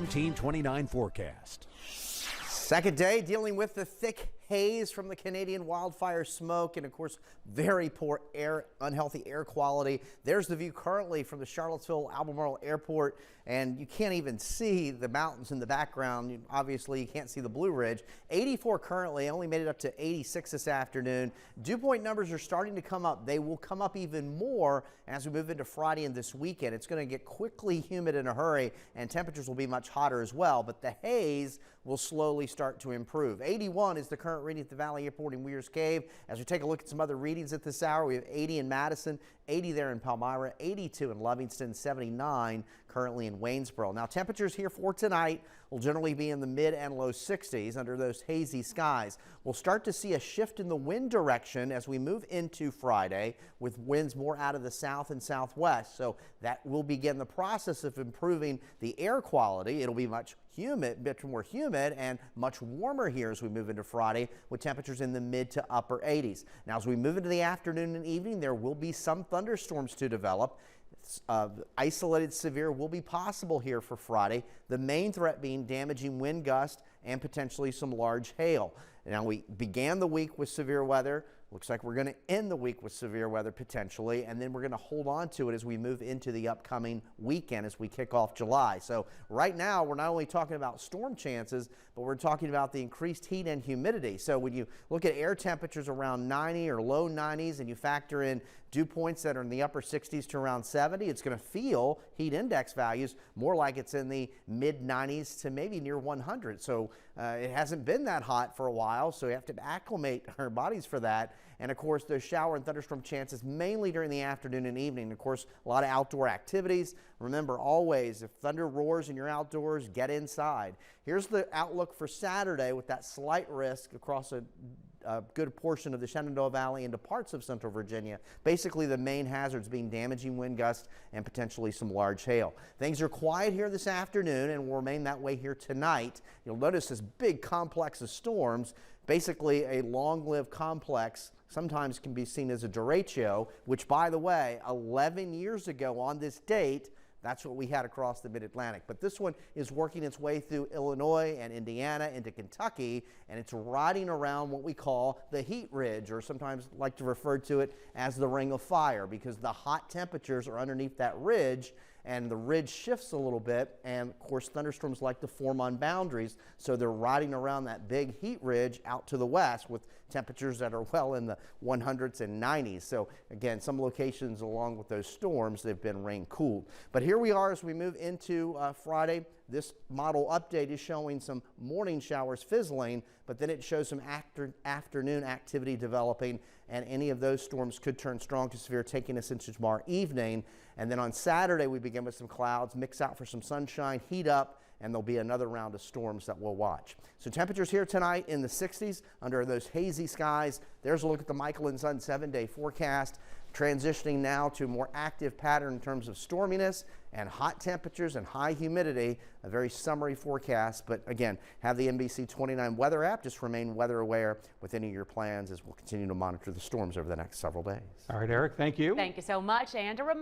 Storm Team 29 forecast. Second day dealing with the thick haze from the Canadian wildfire smoke and, of course, very poor air, unhealthy air quality. There's the view currently from the Charlottesville Albemarle Airport, and you can't even see the mountains in the background. Obviously, you can't see the Blue Ridge. 84 currently, only made it up to 86 this afternoon. Dew point numbers are starting to come up. They will come up even more as we move into Friday and this weekend. It's going to get quickly humid in a hurry, and temperatures will be much hotter as well, but the haze will slowly start to improve. 81 is the current reading at the Valley Airport in Weir's Cave. As we take a look at some other readings at this hour, we have 80 in Madison, 80 there in Palmyra, 82 in Livingston, 79 currently in Waynesboro. Now, temperatures here for tonight will generally be in the mid and low 60s under those hazy skies. We'll start to see a shift in the wind direction as we move into Friday, with winds more out of the south and southwest. So that will begin the process of improving the air quality. It'll be much more humid and much warmer here as we move into Friday, with temperatures in the mid to upper 80s. Now, as we move into the afternoon and evening, there will be some thunderstorms to develop. Isolated severe will be possible here for Friday, the main threat being damaging wind gusts and potentially some large hail. Now, we began the week with severe weather. Looks like we're going to end the week with severe weather potentially, and then we're going to hold on to it as we move into the upcoming weekend as we kick off July. So right now, we're not only talking about storm chances, but we're talking about the increased heat and humidity. So when you look at air temperatures around 90 or low 90s and you factor in dew points that are in the upper 60s to around 70, it's going to feel heat index values more like it's in the mid 90s to maybe near 100. So it hasn't been that hot for a while, so we have to acclimate our bodies for that. And of course, those shower and thunderstorm chances mainly during the afternoon and evening. Of course, a lot of outdoor activities. Remember, always, if thunder roars and you're outdoors, get inside. Here's the outlook for Saturday with that slight risk across a good portion of the Shenandoah Valley into parts of central Virginia. Basically, the main hazards being damaging wind gusts and potentially some large hail. Things are quiet here this afternoon and will remain that way here tonight. You'll notice this big complex of storms, basically a long-lived complex, sometimes can be seen as a derecho, which, by the way, 11 years ago on this date, that's what we had across the mid-Atlantic. But this one is working its way through Illinois and Indiana into Kentucky, and it's riding around what we call the heat ridge, or sometimes like to refer to it as the ring of fire, because the hot temperatures are underneath that ridge, and the ridge shifts a little bit, and of course thunderstorms like to form on boundaries, so they're riding around that big heat ridge out to the west with temperatures that are well in the 100s and 90s. So again, some locations along with those storms, they've been rain cooled. But here we are as we move into Friday. This model update is showing some morning showers fizzling, but then it shows some afternoon activity developing, and any of those storms could turn strong to severe, taking us into tomorrow evening. And then on Saturday, we begin with some clouds, mix out for some sunshine, heat up, and there'll be another round of storms that we'll watch. So temperatures here tonight in the 60s under those hazy skies. There's a look at the Michael and Son 7-day forecast. Transitioning now to a more active pattern in terms of storminess and hot temperatures and high humidity. A very summery forecast, but again, have the NBC29 weather app. Just remain weather aware with any of your plans as we'll continue to monitor the storms over the next several days. All right, Eric, thank you. Thank you so much. And a reminder